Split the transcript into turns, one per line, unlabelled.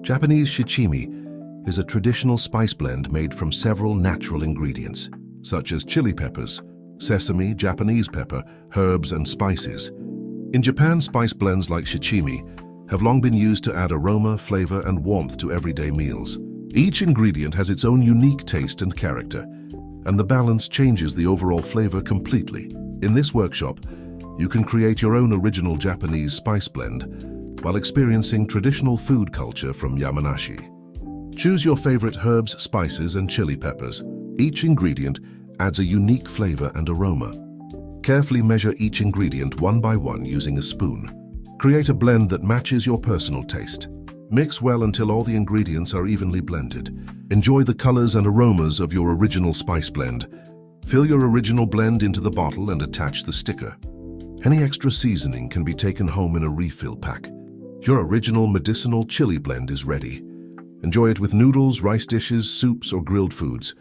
Japanese shichimi is a traditional spice blend made from several natural ingredients, such as chili peppers, sesame, Japanese pepper, herbs, and spices. In Japan, spice blends like shichimi have long been used to add aroma, flavor, and warmth to everyday meals. Each ingredient has its own unique taste and character, and the balance changes the overall flavor completely. In this workshop, you can create your own original Japanese spice blend while experiencing traditional food culture from Yamanashi. Choose your favorite herbs, spices, and chili peppers. Each ingredient adds a unique flavor and aroma. Carefully measure each ingredient one by one using a spoon. Create a blend that matches your personal taste. Mix well until all the ingredients are evenly blended. Enjoy the colors and aromas of your original spice blend. Fill your original blend into the bottle and attach the sticker. Any extra seasoning can be taken home in a refill pack. Your original medicinal chili blend is ready. Enjoy it with noodles, rice dishes, soups, or grilled foods.